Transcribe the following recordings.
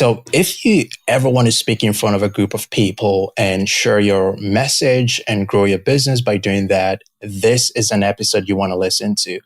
So if you ever want to speak in front of a group of people and share your message and grow your business by doing that, this is an episode you want to listen to.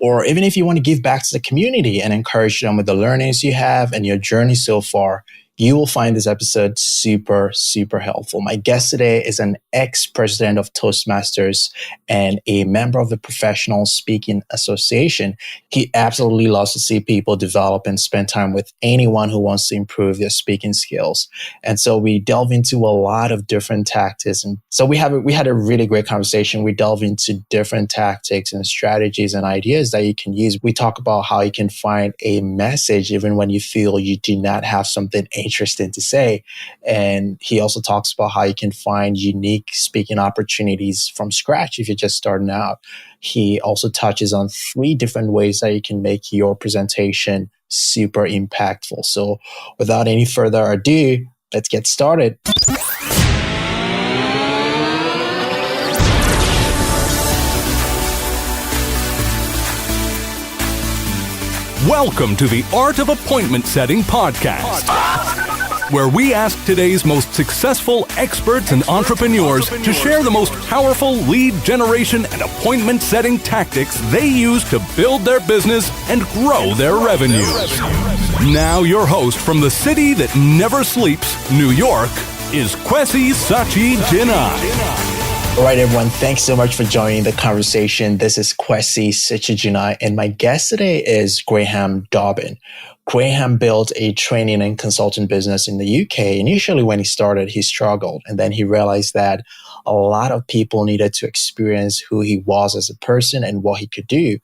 Or even if you want to give back to the community and encourage them with the learnings you have and your journey so far, you will find this episode super, super helpful. My guest today is an ex-president of Toastmasters and a member of the Professional Speaking Association. He absolutely loves to see people develop and spend time with anyone who wants to improve their speaking skills. And so we delve into a lot of different tactics. And so we had a really great conversation. We delve into different tactics and strategies and ideas that you can use. We talk about how you can find a message even when you feel you do not have something interesting to say. And he also talks about how you can find unique speaking opportunities from scratch if you're just starting out. He also touches on 3 different ways that you can make your presentation super impactful. So without any further ado, let's get started. Welcome to the Art of Appointment Setting podcast, where we ask today's most successful experts and entrepreneurs to share the most powerful lead generation and appointment setting tactics they use to build their business and grow their revenues. Now your host from the city that never sleeps, New York, is Kwesi Sachi-Jinai. All right, everyone. Thanks so much for joining the conversation. This is Kwesi Sachi-Jinai, and my guest today is Graham Dobbin. Graham built a training and consulting business in the UK. Initially, when he started, he struggled, and then he realized that a lot of people needed to experience who he was as a person and what he could do.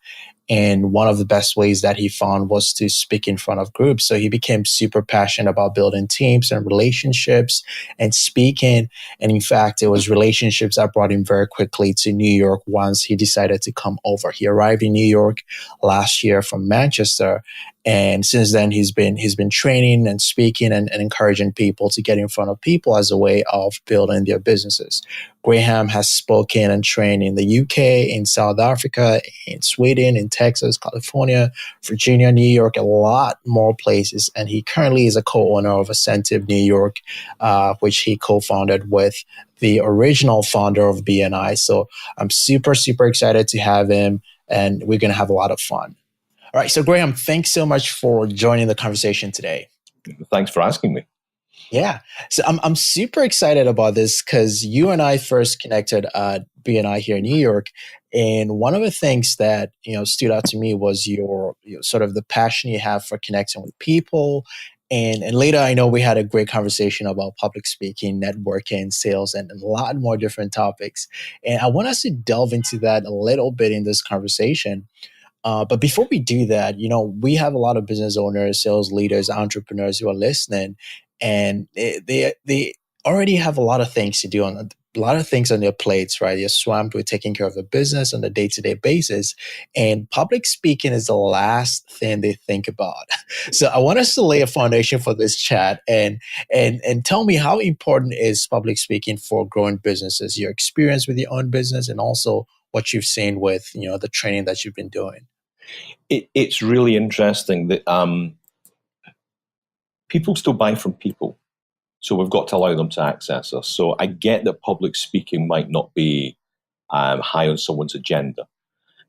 And one of the best ways that he found was to speak in front of groups. So he became super passionate about building teams and relationships and speaking. And in fact, it was relationships that brought him very quickly to New York once he decided to come over. He arrived in New York last year from Manchester. And since then, he's been training and speaking and encouraging people to get in front of people as a way of building their businesses. Graham has spoken and trained in the UK, in South Africa, in Sweden, in Texas, California, Virginia, New York, a lot more places. And he currently is a co-owner of Ascentive New York, which he co-founded with the original founder of BNI. So I'm super, super excited to have him, and we're going to have a lot of fun. All right. So Graham, thanks so much for joining the conversation today. Thanks for asking me. Yeah. So I'm super excited about this because you and I first connected at BNI here in New York. And one of the things that, stood out to me was your sort of the passion you have for connecting with people. And later, I know we had a great conversation about public speaking, networking, sales, and a lot more different topics. And I want us to delve into that a little bit in this conversation. But before we do that, we have a lot of business owners, sales leaders, entrepreneurs who are listening, and they already have a lot of things to do a lot of things on their plates, right? They're swamped with taking care of the business on a day-to-day basis, and public speaking is the last thing they think about. So I want us to lay a foundation for this chat, and tell me, how important is public speaking for growing businesses? Your experience with your own business, and also what you've seen with the training that you've been doing. It's really interesting that people still buy from people. So we've got to allow them to access us. So I get that public speaking might not be high on someone's agenda.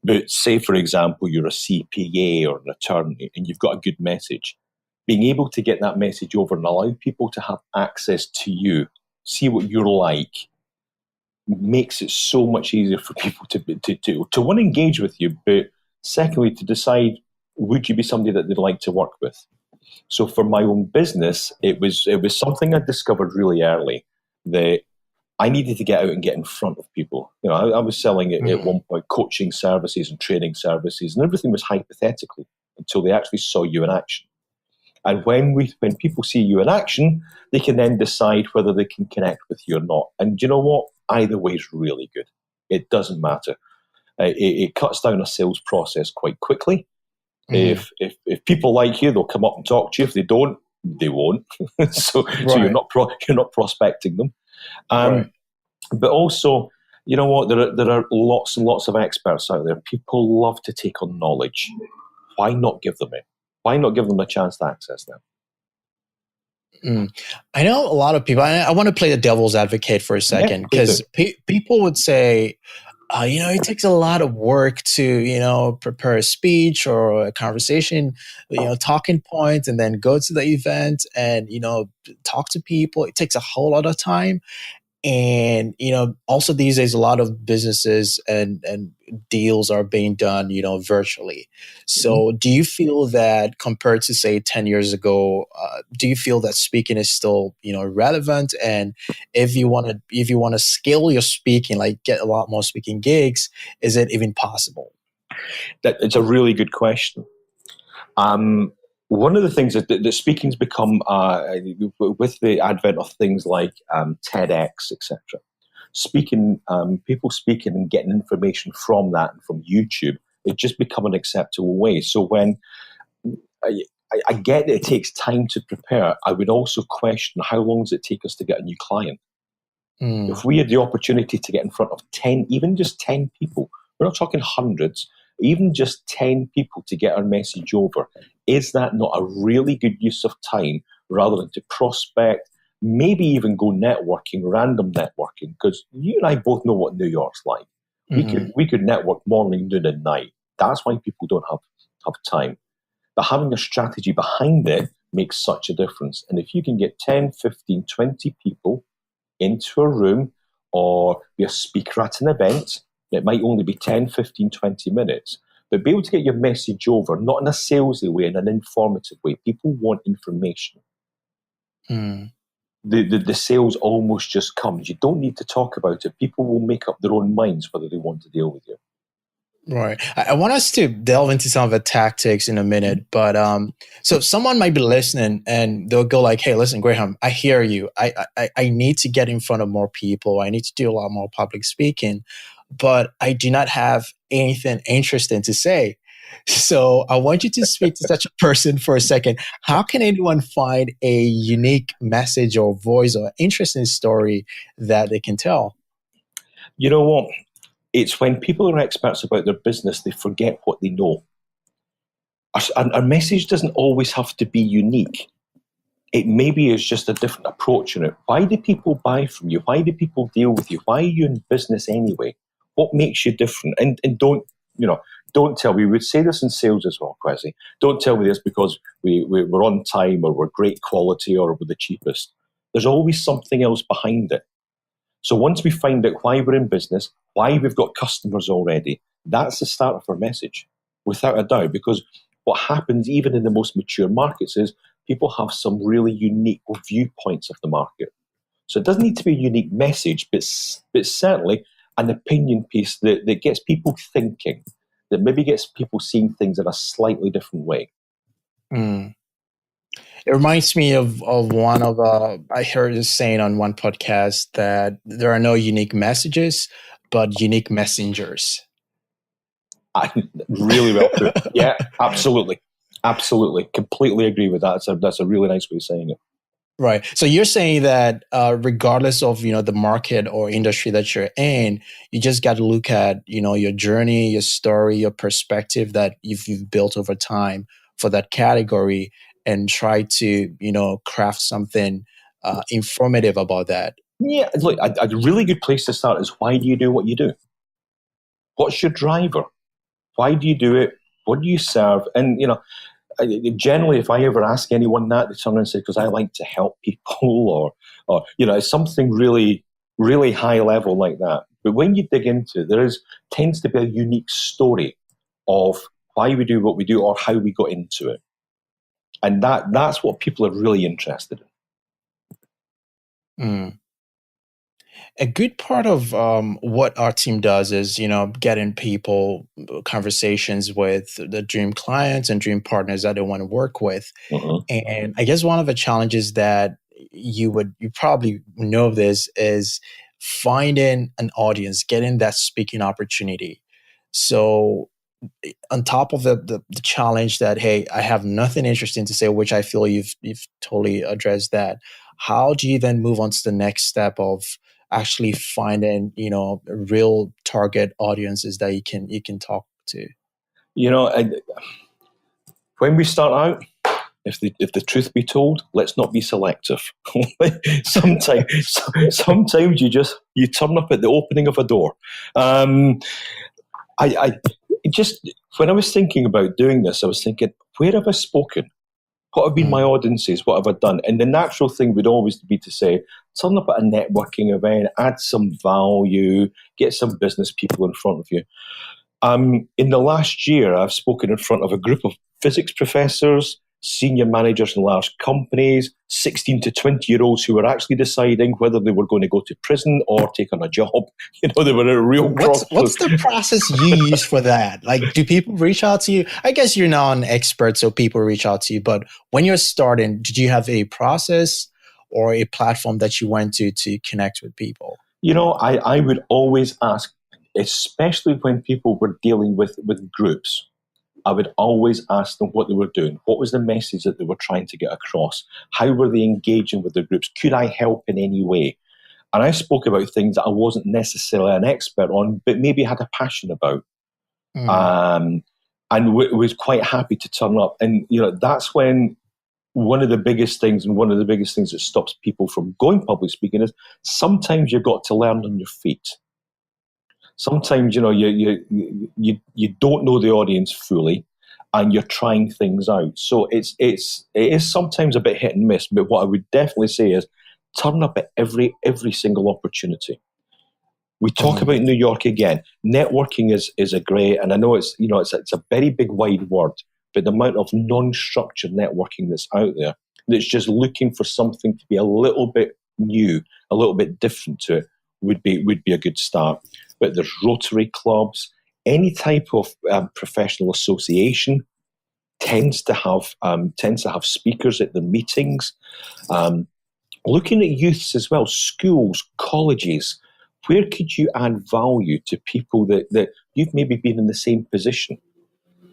But say, for example, you're a CPA or an attorney and you've got a good message. Being able to get that message over and allow people to have access to you, see what you're like, makes it so much easier for people to want to engage with you, but secondly, to decide, would you be somebody that they'd like to work with? So for my own business, it was something I discovered really early, that I needed to get out and get in front of people. I was selling at one point coaching services and training services, and everything was hypothetical until they actually saw you in action. And when people see you in action, they can then decide whether they can connect with you or not. And you know what? Either way is really good. It doesn't matter. It cuts down a sales process quite quickly. If people like you, they'll come up and talk to you. If they don't, they won't. So you're not prospecting them. Right. But also, you know what? There are lots and lots of experts out there. People love to take on knowledge. Why not give them it? Why not give them a chance to access them? Mm. I know a lot of people, I want to play the devil's advocate for a Yeah, second, please because do. people would say, it takes a lot of work to, prepare a speech or a conversation, talking points, and then go to the event and, talk to people. It takes a whole lot of time. And also these days a lot of businesses and deals are being done virtually. Mhm. So do you feel that compared to say 10 years ago, do you feel that speaking is still relevant? And if you want to scale your speaking, like get a lot more speaking gigs, is it even possible? It's a really good question. One of the things that speaking's become, with the advent of things like TEDx, etc. Speaking, people speaking and getting information from that and from YouTube, it's just become an acceptable way. So when I, I get that it takes time to prepare, I would also question how long does it take us to get a new client? Mm, If we had the opportunity to get in front of 10, even just 10 people, we're not talking hundreds, even just 10 people to get our message over, is that not a really good use of time rather than to prospect, maybe even go networking, random networking? Because you and I both know what New York's like. mhm, We could network morning, noon, and night. That's why people don't have time. But having a strategy behind it makes such a difference. And if you can get 10, 15, 20 people into a room or be a speaker at an event, it might only be 10, 15, 20 minutes, but be able to get your message over, not in a salesy way, in an informative way. People want information. mm. The sales almost just comes. You don't need to talk about it. People will make up their own minds whether they want to deal with you. Right. I want us to delve into some of the tactics in a minute, but so someone might be listening and they'll go like, "Hey, listen, Graham, I hear you. I need to get in front of more people. I need to do a lot more public speaking, but I do not have anything interesting to say." So I want you to speak to such a person for a second. How can anyone find a unique message or voice or interesting story that they can tell? You know what? It's when people are experts about their business, they forget what they know. Our message doesn't always have to be unique. It maybe is just a different approach in it. Why do people buy from you? Why do people deal with you? Why are you in business anyway? What makes you different? And don't tell me. We would say this in sales as well, Kwesi. Don't tell me this because we're on time or we're great quality or we're the cheapest. There's always something else behind it. So once we find out why we're in business, why we've got customers already, that's the start of our message, without a doubt. Because what happens even in the most mature markets is people have some really unique viewpoints of the market. So it doesn't need to be a unique message, but certainly an opinion piece that gets people thinking, that maybe gets people seeing things in a slightly different way. Mm. It reminds me of one of I heard this saying on one podcast that there are no unique messages, but unique messengers. Really well put. Yeah, absolutely. Absolutely. Completely agree with that. That's a really nice way of saying it. Right. So you're saying that regardless of the market or industry that you're in, you just got to look at your journey, your story, your perspective that you've built over time for that category, and try to craft something informative about that. Yeah, look, a really good place to start is why do you do what you do? What's your driver? Why do you do it? What do you serve? And generally, if I ever ask anyone that, they turn around and say, "Because I like to help people," or it's something really, really high level like that. But when you dig into it, tends to be a unique story of why we do what we do or how we got into it, and that's what people are really interested in. Mm. A good part of what our team does is, getting people conversations with the dream clients and dream partners that they want to work with. Mhm. And I guess one of the challenges that you probably know this is finding an audience, getting that speaking opportunity. So on top of the challenge that, hey, I have nothing interesting to say, which I feel you've totally addressed that. How do you then move on to the next step of actually finding real target audiences that you can talk to? You know, and when we start out, if the truth be told, let's not be selective. sometimes you turn up at the opening of a door. I just, when I was thinking about doing this, I was thinking, where have I spoken? What have been my audiences? What have I done? And the natural thing would always be to say, turn up at a networking event, add some value, get some business people in front of you. In the last year, I've spoken in front of a group of physics professors, senior managers in large companies, 16 to 20-year-olds who were actually deciding whether they were going to go to prison or take on a job. They were a real crossroads. What's the process you use for that? Like, do people reach out to you? I guess you're not an expert, so people reach out to you. But when you're starting, did you have a process or a platform that you went to connect with people? I would always ask, especially when people were dealing with groups, I would always ask them what they were doing. What was the message that they were trying to get across? How were they engaging with the groups? Could I help in any way? And I spoke about things that I wasn't necessarily an expert on, but maybe had a passion about. And was quite happy to turn up. And, that's when one of the biggest things that stops people from going public speaking is sometimes you've got to learn on your feet. Sometimes, you don't know the audience fully, and you're trying things out. So it is sometimes a bit hit and miss. But what I would definitely say is turn up at every single opportunity. We talk about New York again. Networking is a great, and I know it's a very big wide word, but the amount of non-structured networking that's out there that's just looking for something to be a little bit new, a little bit different to it would be a good start. But there's Rotary clubs, any type of professional association tends to have speakers at the meetings. Looking at youths as well, schools, colleges, where could you add value to people that you've maybe been in the same position?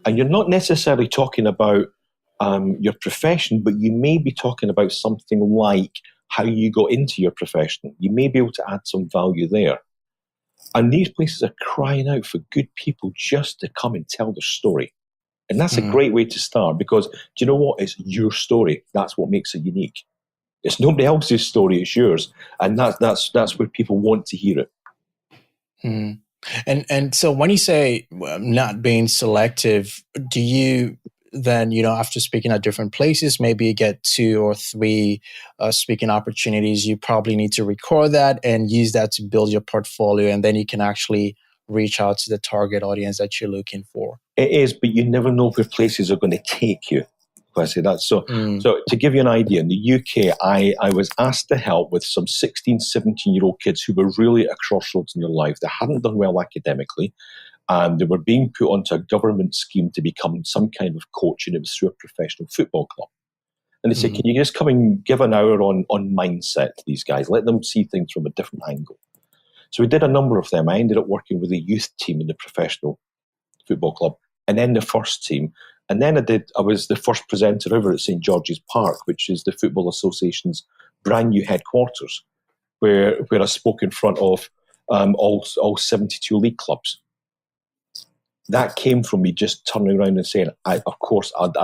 And you're not necessarily talking about your profession, but you may be talking about something like how you got into your profession. You may be able to add some value there. And these places are crying out for good people just to come and tell their story. And that's a great way to start, because do you know what? It's your story. That's what makes it unique. It's nobody else's story, it's yours. And that's where people want to hear it. And so when you say not being selective, do you then, after speaking at different places, maybe you get 2 or 3 speaking opportunities, you probably need to record that and use that to build your portfolio, and then you can actually reach out to the target audience that you're looking for. It is, but you never know where places are going to take you. I say that. So to give you an idea, in the UK, I was asked to help with some 16, 17-year-old kids who were really at a crossroads in their life. They hadn't done well academically. They were being put onto a government scheme to become some kind of coach, and it was through a professional football club. And they said, can you just come and give an hour on mindset to these guys? Let them see things from a different angle. So we did a number of them. I ended up working with the youth team in the professional football club, and then the first team. And then I was the first presenter over at St. George's Park, which is the Football Association's brand new headquarters, where I spoke in front of all 72 league clubs. That came from me just turning around and saying, I'd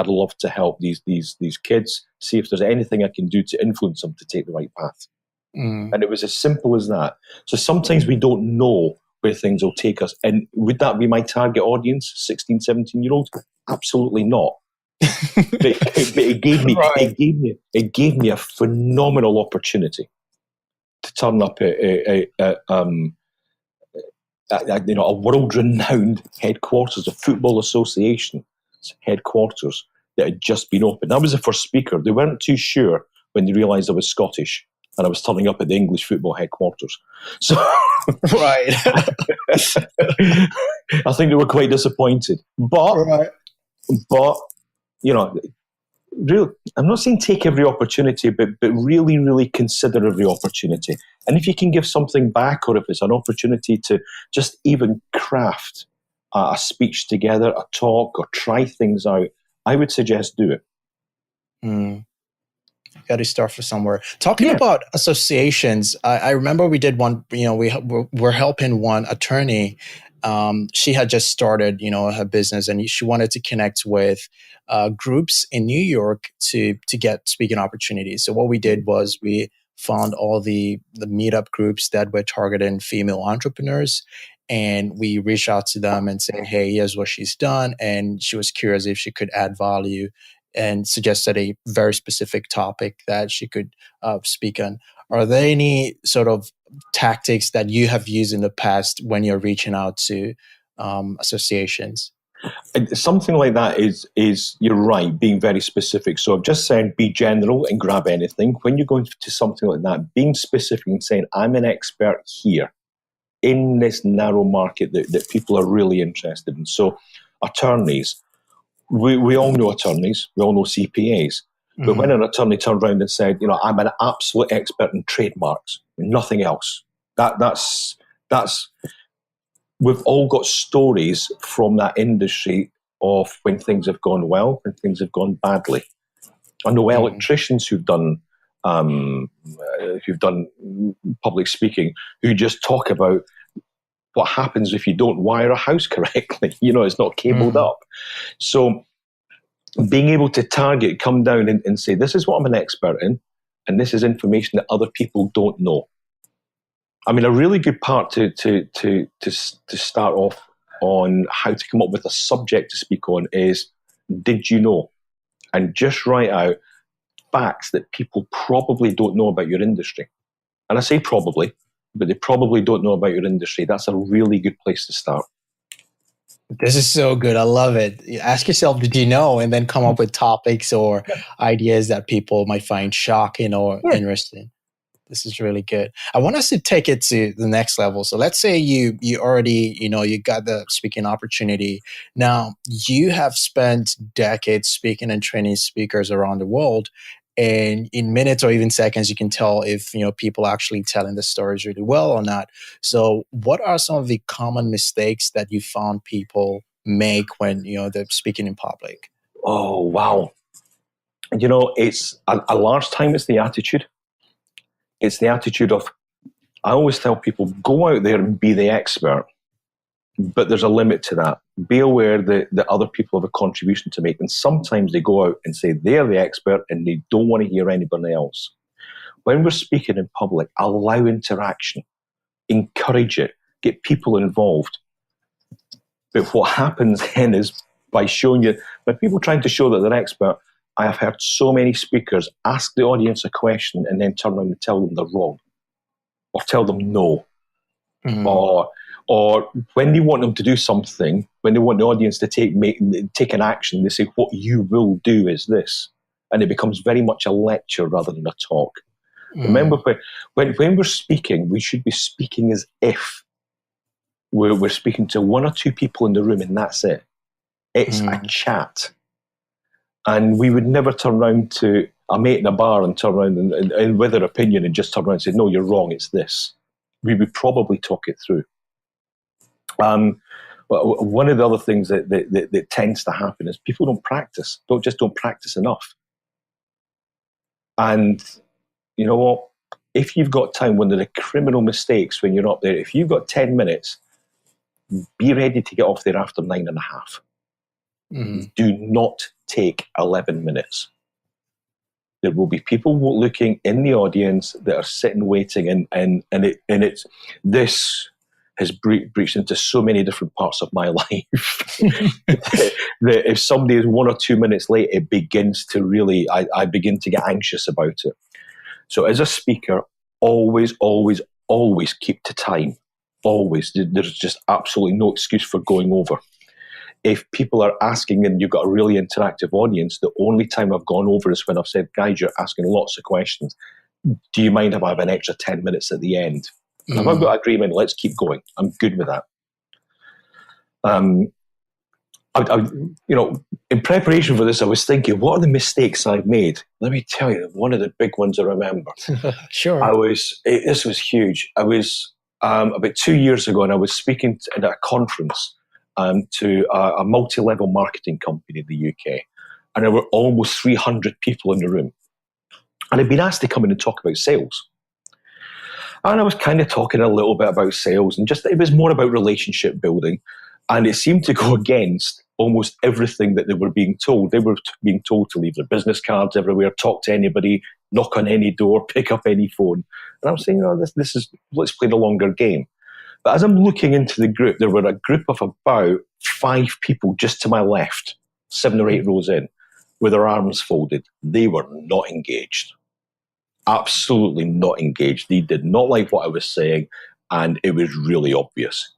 love to help these kids, see if there's anything I can do to influence them to take the right path. And it was as simple as that. So sometimes we don't know where things will take us. And would that be my target audience, 16, 17-year-olds? Absolutely not. but it gave me a phenomenal opportunity to turn up a world-renowned headquarters, a football association headquarters that had just been opened. I was the first speaker. They weren't too sure when they realised I was Scottish and I was turning up at the English football headquarters. So, right. I think they were quite disappointed. But really, I'm not saying take every opportunity, but really, really consider every opportunity. And if you can give something back, or if it's an opportunity to just even craft a speech together, a talk, or try things out, I would suggest do it. got to start from somewhere. Talking Yeah. about associations, I remember we did one. We're helping one attorney. She had just started, her business, and she wanted to connect with groups in New York to get speaking opportunities. So what we did was we found all the meetup groups that were targeting female entrepreneurs. And we reached out to them and said, hey, here's what she's done. And she was curious if she could add value and suggested a very specific topic that she could speak on. Are there any sort of tactics that you have used in the past when you're reaching out to associations? Something like that is you're right, being very specific. So I've just said be general and grab anything. When you're going to something like that, being specific and saying, I'm an expert here in this narrow market that people are really interested in. So attorneys, we all know attorneys, we all know CPAs. But when an attorney turned around and said, I'm an absolute expert in trademarks, nothing else. That's we've all got stories from that industry of when things have gone well and things have gone badly. I know electricians who've done public speaking who just talk about what happens if you don't wire a house correctly. It's not cabled up. So being able to target, come down and say, this is what I'm an expert in, and this is information that other people don't know. I mean, a really good part to start off on how to come up with a subject to speak on is, did you know? And just write out facts that people probably don't know about your industry. And I say probably, but they probably don't know about your industry. That's a really good place to start. This is so good. I love it. Ask yourself, did you know? And then come up with topics or ideas that people might find shocking or interesting. This is really good. I want us to take it to the next level. So let's say you already, you got the speaking opportunity. Now you have spent decades speaking and training speakers around the world. And in minutes or even seconds, you can tell if, people actually telling the stories really well or not. So what are some of the common mistakes that you found people make when, they're speaking in public? Oh, wow. It's a large time, it's the attitude. It's the attitude of, I always tell people, go out there and be the expert, but there's a limit to that. Be aware that other people have a contribution to make, and sometimes they go out and say they're the expert and they don't want to hear anybody else. When we're speaking in public, allow interaction, encourage it, get people involved. But what happens then is by people trying to show that they're expert, I have heard so many speakers ask the audience a question and then turn around and tell them they're wrong, or tell them no. Or when they want them to do something, when they want the audience to take an action, they say, what you will do is this. And it becomes very much a lecture rather than a talk. Remember, when we're speaking, we should be speaking as if we're speaking to one or two people in the room, and that's it. It's a chat. And we would never turn around to a mate in a bar and turn around and with their opinion and just turn around and say, no, you're wrong, it's this. We would probably talk it through. But one of the other things that tends to happen is people don't practice, don't practice enough. And you know what? If you've got time, when there are criminal mistakes when you're up there, if you've got 10 minutes, be ready to get off there after 9.5. Do not take 11 minutes. There will be people looking in the audience that are sitting waiting, and this has breached into so many different parts of my life that if somebody is 1 or 2 minutes late, it begins to really, I begin to get anxious about it. So as a speaker, always, always, always keep to time. Always. There's just absolutely no excuse for going over. If people are asking and you've got a really interactive audience, the only time I've gone over is when I've said, guys, you're asking lots of questions. Do you mind if I have an extra 10 minutes at the end? And if I've got agreement, let's keep going. I'm good with that. In preparation for this, I was thinking, what are the mistakes I've made? Let me tell you, one of the big ones I remember. Sure. This was huge. I was about 2 years ago, and I was speaking at a conference to a multi-level marketing company in the UK. And there were almost 300 people in the room. And I'd been asked to come in and talk about sales. And I was kind of talking a little bit about sales, and just it was more about relationship building. And it seemed to go against almost everything that they were being told. They were being told to leave their business cards everywhere, talk to anybody, knock on any door, pick up any phone. And I'm saying, this is, let's play the longer game. But as I'm looking into the group, there were a group of about 5 people just to my left, 7 or 8 rows in, with their arms folded. They were not engaged. Absolutely not engaged. They did not like what I was saying, and it was really obvious.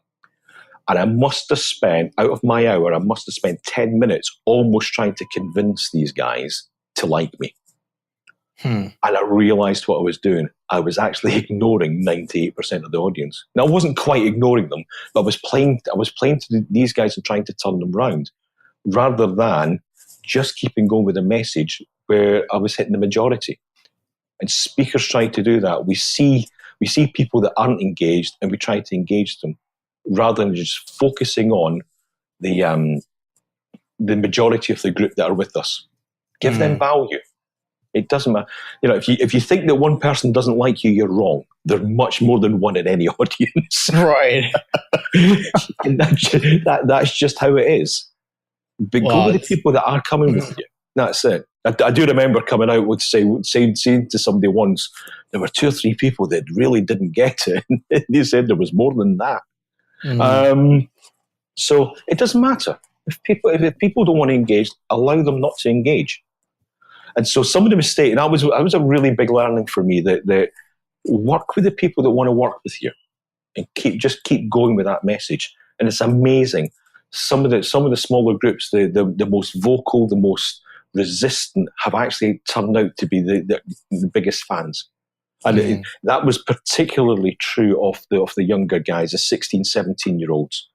And I must have spent, out of my hour, 10 minutes almost trying to convince these guys to like me. And I realized what I was doing. I was actually ignoring 98% of the audience. Now, I wasn't quite ignoring them, but I was playing to these guys and trying to turn them round, rather than just keeping going with a message where I was hitting the majority. And speakers try to do that. We see people that aren't engaged, and we try to engage them, rather than just focusing on the majority of the group that are with us. Give them value. It doesn't matter. If you think that one person doesn't like you, you're wrong. There's much more than one in any audience. Right. And that's just how it is. But go with the people that are coming with you. That's it. I do remember coming out with saying to somebody once, there were 2 or 3 people that really didn't get it. And they said there was more than that. So it doesn't matter. If people don't want to engage, allow them not to engage. And so some of the mistakes, and that was a really big learning for me, that work with the people that want to work with you, and keep going with that message. And it's amazing. Some of the smaller groups, the most vocal, the most resistant, have actually turned out to be the biggest fans. And that was particularly true of the younger guys, the 16, 17-year-olds.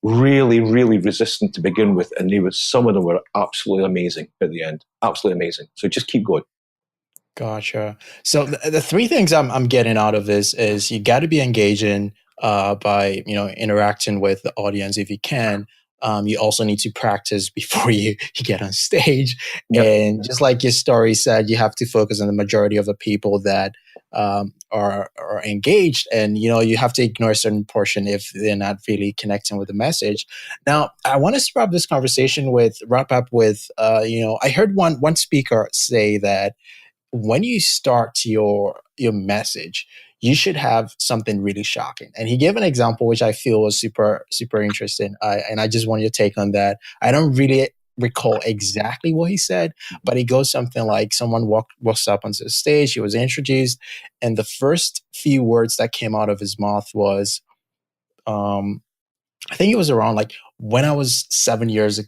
Really, really resistant to begin with, and some of them were absolutely amazing at the end. Absolutely amazing. So just keep going. Gotcha. So the 3 things I'm getting out of this is you got to be engaging by interacting with the audience if you can. You also need to practice before you get on stage. Yep. And just like your story said, you have to focus on the majority of the people that are engaged, and you have to ignore a certain portion if they're not really connecting with the message. Now, I want to wrap this conversation wrap up with I heard one speaker say that when you start your message, you should have something really shocking. And he gave an example which I feel was super, super interesting. And I just want your take on that. I don't really recall exactly what he said, but it goes something like someone walks up onto the stage, he was introduced, and the first few words that came out of his mouth was, I think it was around like, when I was 7 years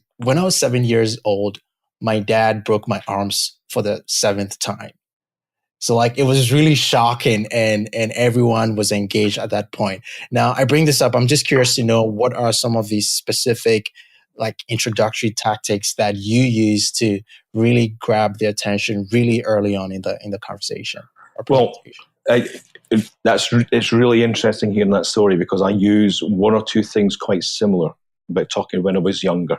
old, my dad broke my arms for the 7th time. So like it was really shocking, and everyone was engaged at that point. Now I bring this up, I'm just curious to know, what are some of these specific like introductory tactics that you use to really grab their attention really early on in the conversation or presentation? Well, it's really interesting hearing that story, because I use 1 or 2 things quite similar about talking when I was younger.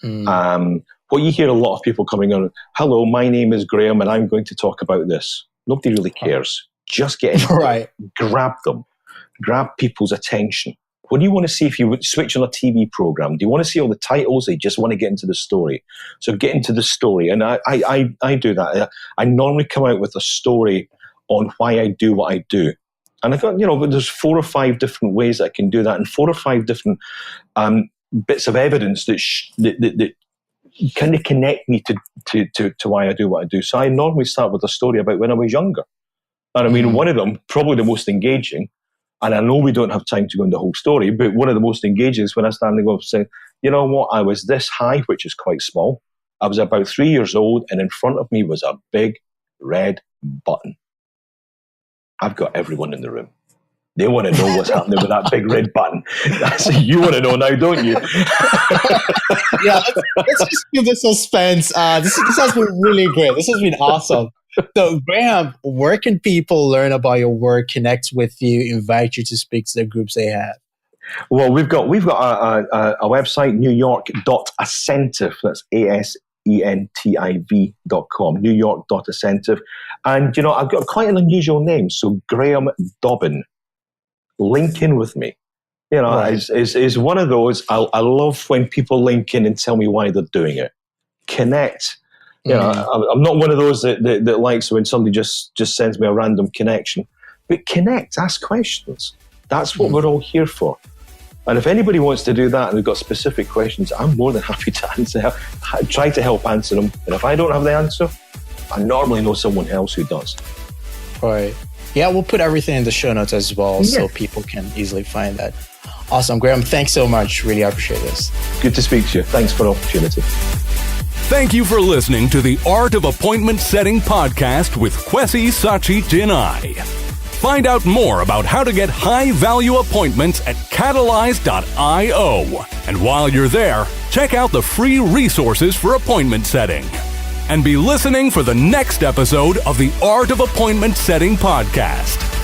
What you hear a lot of people coming on, hello, my name is Graham and I'm going to talk about this. Nobody really cares. Just get in there, grab them, grab people's attention. What do you want to see if you switch on a TV program? Do you want to see all the titles? They just want to get into the story. So get into the story. And I do that. I normally come out with a story on why I do what I do. And I thought, there's 4 or 5 different ways I can do that, and 4 or 5 different bits of evidence that kind of connect me to why I do what I do. So I normally start with a story about when I was younger. And I mean, one of them, probably the most engaging, and I know we don't have time to go into the whole story, but one of the most engaging is when I stand and go saying, you know what, I was this high, which is quite small. I was about 3 years old, and in front of me was a big red button. I've got everyone in the room. They want to know what's happening with that big red button. You want to know now, don't you? Yeah, let's just keep the suspense. This has been really great. This has been awesome. So, Graham, where can people learn about your work, connect with you, invite you to speak to the groups they have? Well, we've got a website, newyork.ascentive. That's CENTIV.com, New York Incentive. And, I've got quite an unusual name. So Graham Dobbin, link in with me. Is one of those, I love when people link in and tell me why they're doing it. Connect. I'm not one of those that likes when somebody just sends me a random connection. But connect, ask questions. That's what we're all here for. And if anybody wants to do that and they've got specific questions, I'm more than happy to answer. Try to help answer them. And if I don't have the answer, I normally know someone else who does. Right. Yeah, we'll put everything in the show notes as well, so people can easily find that. Awesome. Graham, thanks so much. Really appreciate this. Good to speak to you. Thanks for the opportunity. Thank you for listening to the Art of Appointment Setting podcast with Kwesi Sachi-Jinai. Find out more about how to get high-value appointments at Katallyze.io. And while you're there, check out the free resources for appointment setting. And be listening for the next episode of the Art of Appointment Setting podcast.